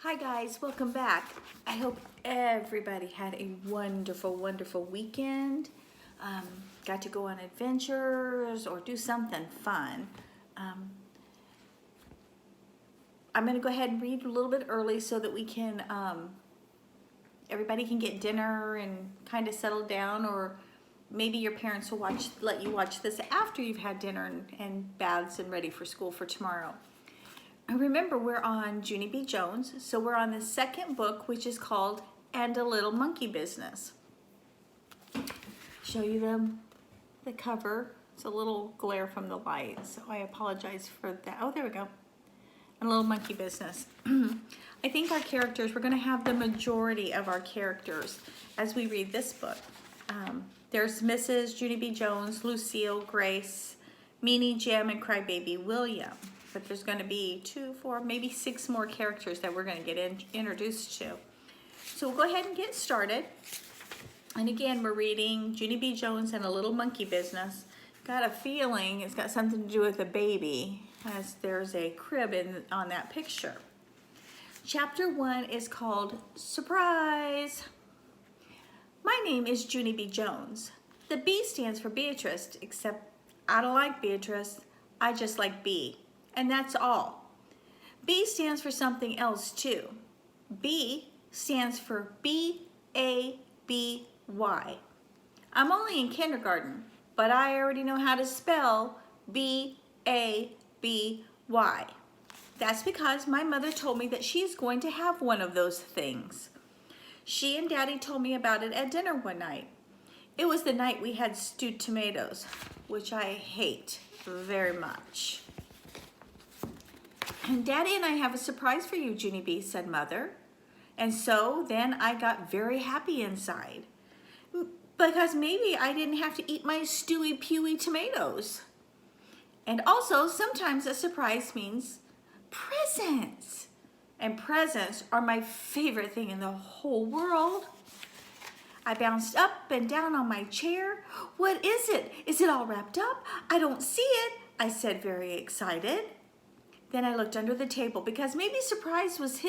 Hi guys, welcome back. I hope everybody had a wonderful, wonderful weekend. Got to go on adventures or do something fun. I'm going to go ahead and read a little bit early so that we can, everybody can get dinner and kind of settle down, or maybe your parents will let you watch this after you've had dinner and baths and ready for school for tomorrow. Remember, we're on Junie B Jones, so we're on the second book, which is called And a Little Monkey Business. Show you the cover. It's a little glare from the light, so I apologize for that. Oh, there we go. And a Little Monkey Business. I think our characters, we're going to have the majority of our characters as we read this book. There's Mrs. Junie B Jones, Lucille, Grace, Meanie, Jim, and Crybaby William. But there's going to be 2, 4, maybe 6 more characters that we're going to get introduced to. So we'll go ahead and get started. And again, we're reading Junie B Jones and a Little Monkey Business. Got a feeling it's got something to do with a baby, as there's a crib on that picture. Chapter 1 is called Surprise. My name is Junie B Jones. The B stands for Beatrice, except I don't like Beatrice. I just like B. And that's all. B stands for something else too. B stands for B-A-B-Y. I'm only in kindergarten, but I already know how to spell B-A-B-Y. That's because my mother told me that she's going to have one of those things. She and Daddy told me about it at dinner one night. It was the night we had stewed tomatoes, which I hate very much. And Daddy and I have a surprise for you, Junie B, said Mother. And so then I got very happy inside, because maybe I didn't have to eat my stewy, pewy tomatoes. And also, sometimes a surprise means presents. And presents are my favorite thing in the whole world. I bounced up and down on my chair. What is it? Is it all wrapped up? I don't see it, I said, very excited. Then I looked under the table because maybe surprise was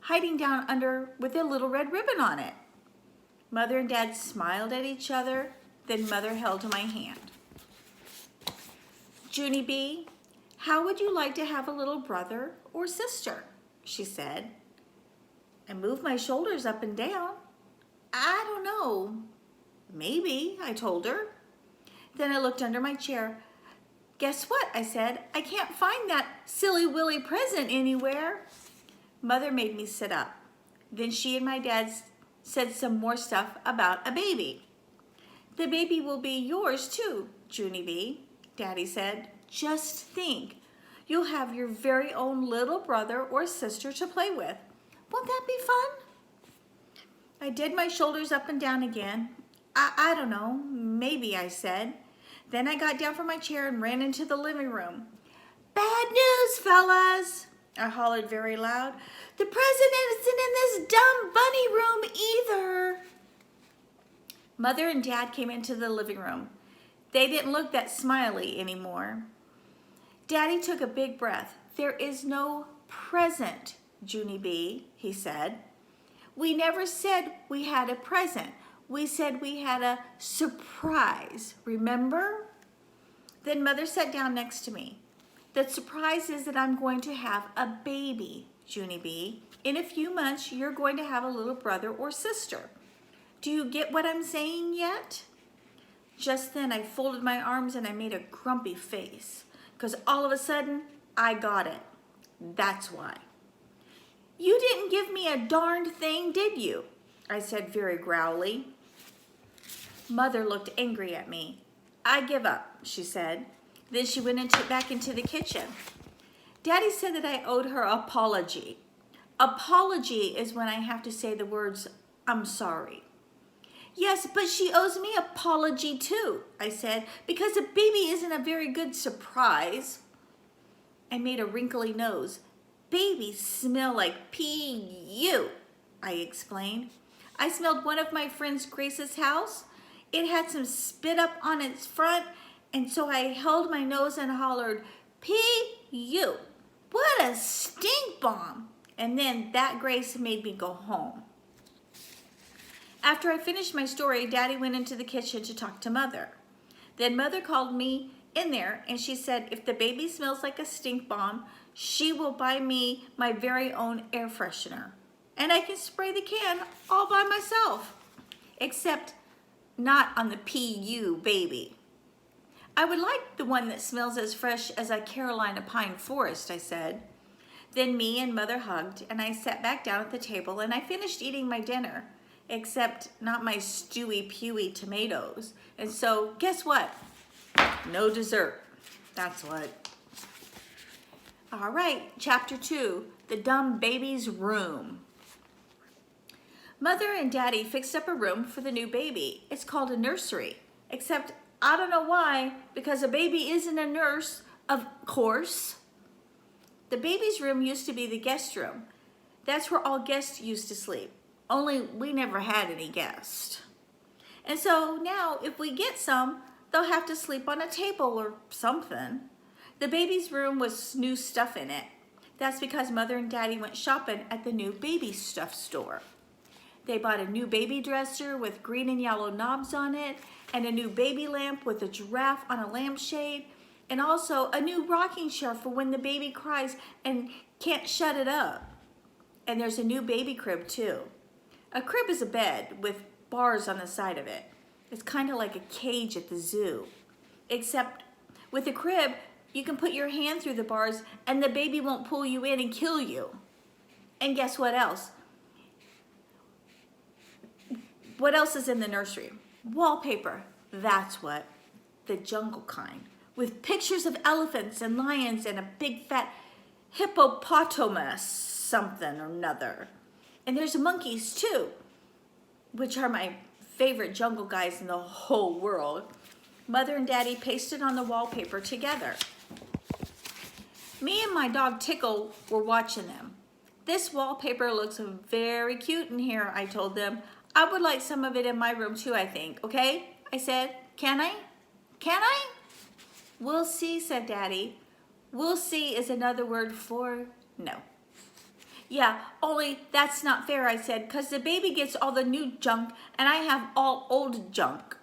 hiding down under with a little red ribbon on it. Mother and Dad smiled at each other. Then Mother held my hand. Junie B, how would you like to have a little brother or sister? She said. I moved my shoulders up and down. I don't know. Maybe, I told her. Then I looked under my chair. Guess what? I said. I can't find that silly willy present anywhere. Mother made me sit up. Then she and my dad said some more stuff about a baby. The baby will be yours too, Junie B, Daddy said. Just think, you'll have your very own little brother or sister to play with. Won't that be fun? I did my shoulders up and down again. I don't know, maybe, I said. Then I got down from my chair and ran into the living room. Bad news, fellas, I hollered very loud. The president isn't in this dumb bunny room either. Mother and Dad came into the living room. They didn't look that smiley anymore. Daddy took a big breath. There is no present, Junie B, he said. We never said we had a present. We said we had a surprise, remember? Then Mother sat down next to me. The surprise is that I'm going to have a baby, Junie B. In a few months, you're going to have a little brother or sister. Do you get what I'm saying yet? Just then, I folded my arms and I made a grumpy face, because all of a sudden, I got it. That's why. You didn't give me a darned thing, did you? I said very growly. Mother looked angry at me. I give up, she said. Then she went back into the kitchen. Daddy said that I owed her an apology. Apology is when I have to say the words, I'm sorry. Yes, but she owes me an apology too, I said, because a baby isn't a very good surprise. I made a wrinkly nose. Babies smell like pee-you, I explained. I smelled one of my friend's Grace's house. It had some spit up on its front, and so I held my nose and hollered, P-U. What a stink bomb. And then that grace made me go home. After I finished my story, Daddy went into the kitchen to talk to Mother. Then Mother called me in there and she said, if the baby smells like a stink bomb, she will buy me my very own air freshener. And I can spray the can all by myself. Except not on the PU baby. I would like the one that smells as fresh as a Carolina pine forest, I said. Then me and Mother hugged and I sat back down at the table and I finished eating my dinner. Except not my stewy, pewy tomatoes. And so, guess what? No dessert. That's what. All right, chapter 2, The Dumb Baby's Room. Mother and Daddy fixed up a room for the new baby. It's called a nursery. Except, I don't know why, because a baby isn't a nurse, of course. The baby's room used to be the guest room. That's where all guests used to sleep. Only we never had any guests. And so now if we get some, they'll have to sleep on a table or something. The baby's room was new stuff in it. That's because Mother and Daddy went shopping at the new baby stuff store. They bought a new baby dresser with green and yellow knobs on it, and a new baby lamp with a giraffe on a lampshade, and also a new rocking chair for when the baby cries and can't shut it up. And there's a new baby crib too. A crib is a bed with bars on the side of it. It's kind of like a cage at the zoo. Except with a crib, you can put your hand through the bars and the baby won't pull you in and kill you. And guess what else? What else is in the nursery? Wallpaper. That's what. The jungle kind. With pictures of elephants and lions and a big fat hippopotamus something or another. And there's monkeys too, which are my favorite jungle guys in the whole world. Mother and Daddy pasted on the wallpaper together. Me and my dog Tickle were watching them. This wallpaper looks very cute in here, I told them. I would like some of it in my room too, I think. Okay? I said, can I? Can I? We'll see, said Daddy. We'll see is another word for no. Yeah, only that's not fair, I said, because the baby gets all the new junk and I have all old junk.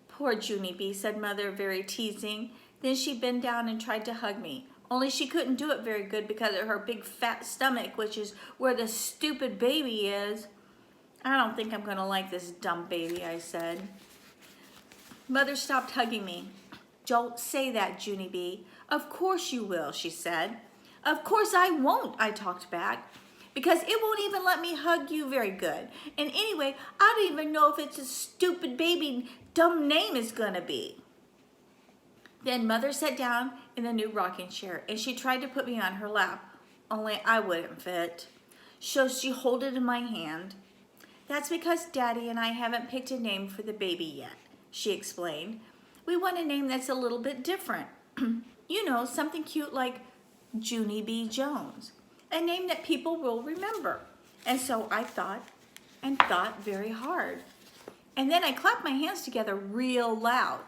Poor Junie B, said Mother, very teasing. Then she bent down and tried to hug me. Only she couldn't do it very good because of her big fat stomach, which is where the stupid baby is. I don't think I'm going to like this dumb baby, I said. Mother stopped hugging me. Don't say that, Junie B. Of course you will, she said. Of course I won't, I talked back. Because it won't even let me hug you very good. And anyway, I don't even know if it's a stupid baby dumb name is gonna be. Then Mother sat down in the new rocking chair and she tried to put me on her lap, only I wouldn't fit. So she held it in my hand. That's because Daddy and I haven't picked a name for the baby yet, she explained. We want a name that's a little bit different. You know, something cute like Junie B Jones. A name that people will remember. And so I thought and thought very hard. And then I clapped my hands together real loud.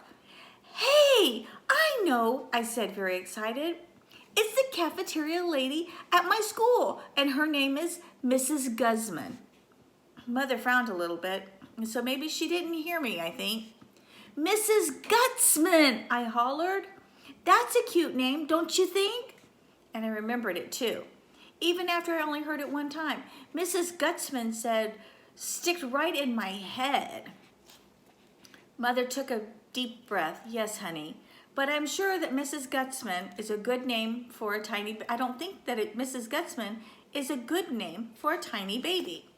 Hey, I know, I said very excited. It's the cafeteria lady at my school, and her name is Mrs. Guzman. Mother frowned a little bit, and so maybe she didn't hear me, I think. Mrs. Gutzman, I hollered. That's a cute name, don't you think? And I remembered it too. Even after I only heard it one time. Mrs. Gutzman said, stick right in my head. Mother took a deep breath. Yes, honey. But I'm sure that Mrs. Gutzman is a good name for a tiny, I don't think that Mrs. Gutzman is a good name for a tiny baby.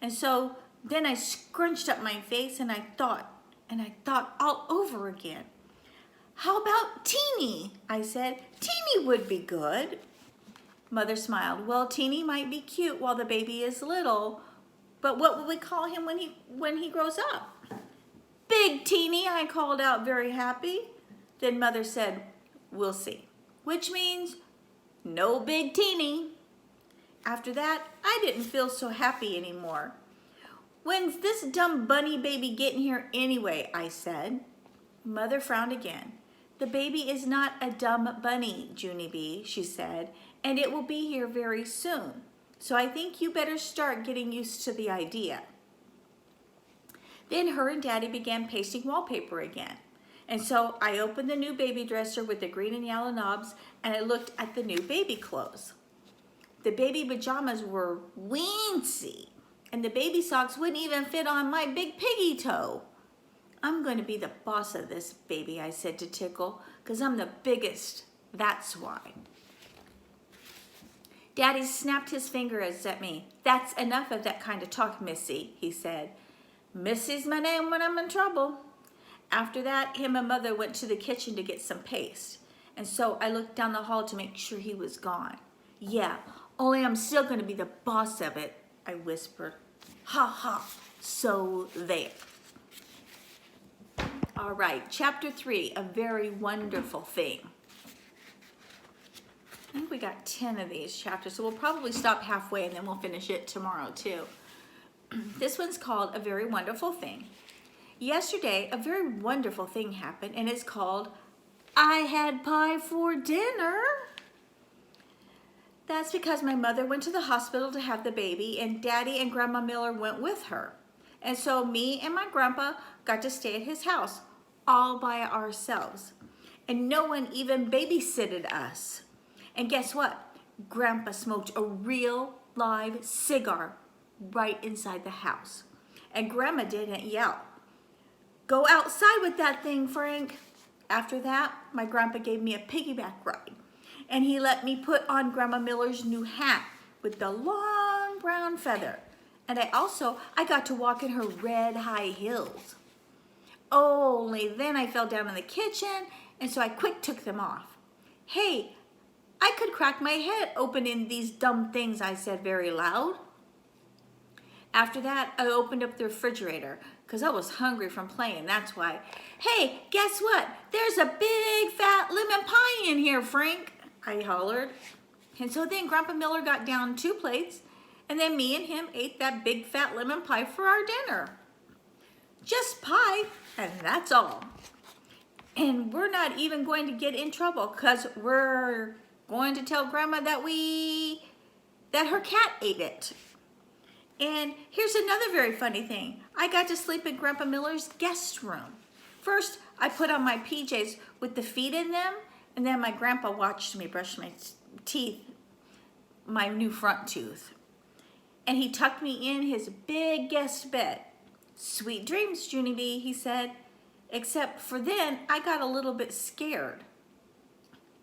And so then I scrunched up my face and I thought all over again. How about Teeny? I said, Teeny would be good. Mother smiled. Well, Teeny might be cute while the baby is little, but what will we call him when he grows up? Big Teeny, I called out very happy. Then Mother said, we'll see, which means no Big Teeny. After that, I didn't feel so happy anymore. When's this dumb bunny baby getting here anyway, I said. Mother frowned again. The baby is not a dumb bunny, Junie B, she said, and it will be here very soon. So I think you better start getting used to the idea. Then her and Daddy began pasting wallpaper again. And so I opened the new baby dresser with the green and yellow knobs, and I looked at the new baby clothes. The baby pajamas were weensy, and the baby socks wouldn't even fit on my big piggy toe. I'm going to be the boss of this baby, I said to Tickle, because I'm the biggest, that's why. Daddy snapped his fingers at me. That's enough of that kind of talk, Missy, he said. Missy's my name when I'm in trouble. After that, him and Mother went to the kitchen to get some paste. And so I looked down the hall to make sure he was gone. Yeah, only I'm still going to be the boss of it, I whispered. Ha ha, so there. All right, chapter 3, A Very Wonderful Thing. I think we got 10 of these chapters, so we'll probably stop halfway and then we'll finish it tomorrow too. This one's called A Very Wonderful Thing. Yesterday, a very wonderful thing happened, and it's called I Had Pie for Dinner. That's because my mother went to the hospital to have the baby, and Daddy and Grandma Miller went with her. And so me and my grandpa got to stay at his house all by ourselves. And no one even babysitted us. And guess what? Grandpa smoked a real live cigar right inside the house. And Grandma didn't yell, "Go outside with that thing, Frank." After that, my grandpa gave me a piggyback ride. And he let me put on Grandma Miller's new hat with the long brown feather. And I got to walk in her red high heels. Only then I fell down in the kitchen, and so I quick took them off. Hey, I could crack my head opening these dumb things, I said very loud. After that, I opened up the refrigerator because I was hungry from playing, that's why. Hey, guess what? There's a big fat lemon pie in here, Frank, I hollered. And so then Grandpa Miller got down 2 plates, and then me and him ate that big fat lemon pie for our dinner. Just pie, and that's all. And we're not even going to get in trouble because we're going to tell Grandma that her cat ate it. And here's another very funny thing. I got to sleep in Grandpa Miller's guest room. First, I put on my PJs with the feet in them, and then my grandpa watched me brush my teeth, my new front tooth. And he tucked me in his big guest bed. Sweet dreams, Junie B, he said. Except for then, I got a little bit scared.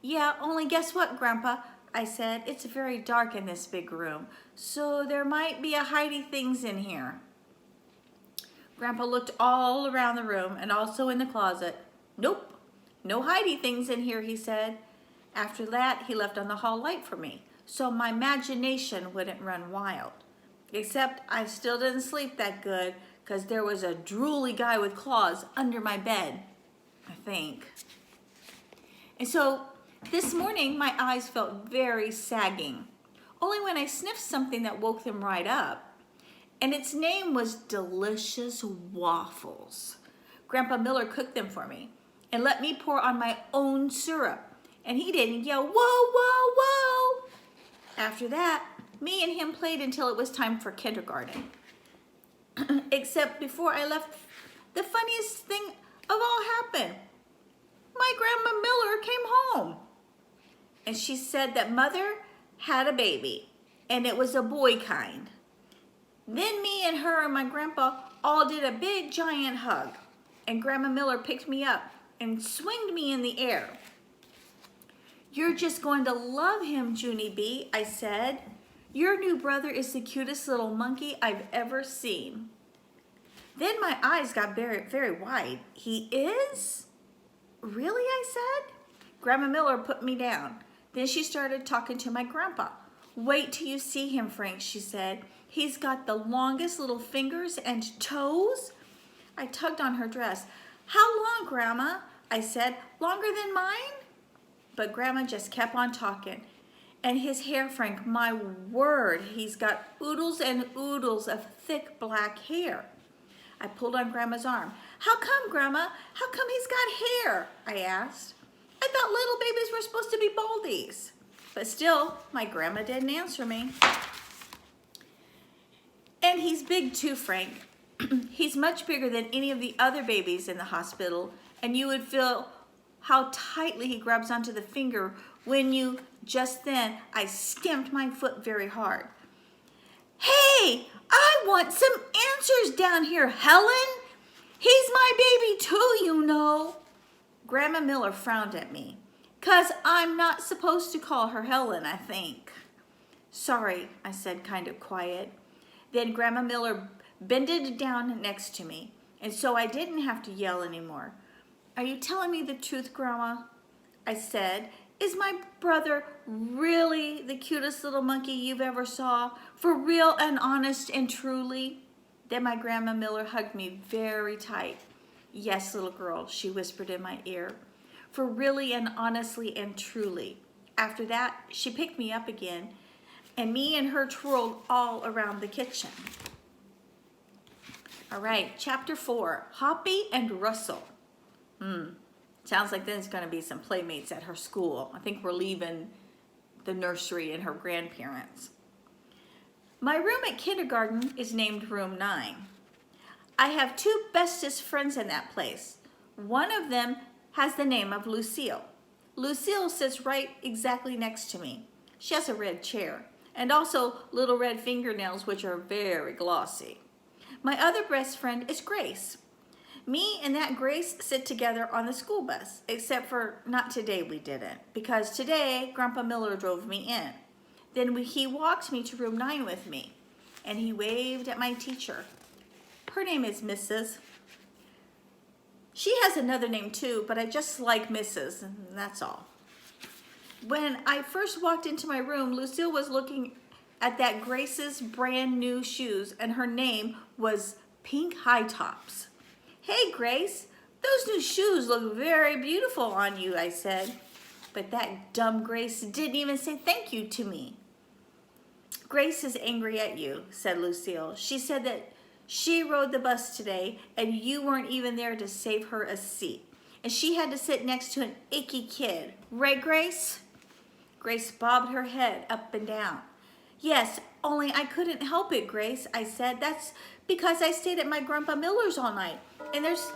Yeah, only guess what, Grandpa? I said, it's very dark in this big room, so there might be a hidey things in here. Grandpa looked all around the room and also in the closet. Nope, no hidey things in here, he said. After that, he left on the hall light for me, so my imagination wouldn't run wild. Except I still didn't sleep that good because there was a drooly guy with claws under my bed, I think. And so this morning, my eyes felt very sagging, only when I sniffed something that woke them right up. And its name was Delicious Waffles. Grandpa Miller cooked them for me and let me pour on my own syrup. And he didn't yell, whoa, whoa, whoa. After that, me and him played until it was time for kindergarten. Except before I left, the funniest thing of all happened. My Grandma Miller came home. And she said that Mother had a baby, and it was a boy kind. Then me and her and my grandpa all did a big giant hug, and Grandma Miller picked me up and swinged me in the air. You're just going to love him, Junie B, I said. Your new brother is the cutest little monkey I've ever seen. Then my eyes got very, very wide. He is? Really, I said. Grandma Miller put me down. Then she started talking to my grandpa. Wait till you see him, Frank, she said. He's got the longest little fingers and toes. I tugged on her dress. How long, Grandma? I said. Longer than mine? But Grandma just kept on talking. And his hair, Frank, my word, he's got oodles and oodles of thick black hair. I pulled on Grandma's arm. How come, Grandma? How come he's got hair? I asked. I thought little babies were supposed to be baldies. But still, my grandma didn't answer me. And he's big too, Frank. He's much bigger than any of the other babies in the hospital, and you would feel how tightly he grabs onto the finger when you, just then, I stamped my foot very hard. Hey, I want some answers down here, Helen. He's my baby too, you know. Grandma Miller frowned at me, 'cause I'm not supposed to call her Helen, I think. Sorry, I said kind of quiet. Then Grandma Miller bended down next to me, and so I didn't have to yell anymore. Are you telling me the truth, Grandma? I said. Is my brother really the cutest little monkey you've ever saw? For real and honest and truly? Then my Grandma Miller hugged me very tight. Yes, little girl, she whispered in my ear. For really and honestly and truly. After that, she picked me up again, and me and her twirled all around the kitchen. All right, chapter 4, Hoppy and Russell. Sounds like there's going to be some playmates at her school. I think we're leaving the nursery and her grandparents. My room at kindergarten is named room 9. I have 2 bestest friends in that place. One of them has the name of Lucille. Lucille sits right exactly next to me. She has a red chair and also little red fingernails, which are very glossy. My other best friend is Grace. Me and that Grace sit together on the school bus, except for not today we didn't, because today Grandpa Miller drove me in. Then he walked me to room 9 with me, and he waved at my teacher. Her name is Mrs. She has another name too, but I just like Mrs., and that's all. When I first walked into my room, Lucille was looking at that Grace's brand new shoes, and her name was Pink High Tops. Hey, Grace, those new shoes look very beautiful on you, I said. But that dumb Grace didn't even say thank you to me. Grace is angry at you, said Lucille. She said that she rode the bus today and you weren't even there to save her a seat. And she had to sit next to an icky kid. Right, Grace? Grace bobbed her head up and down. Yes, only I couldn't help it, Grace, I said. That's because I stayed at my Grandpa Miller's all night. And there's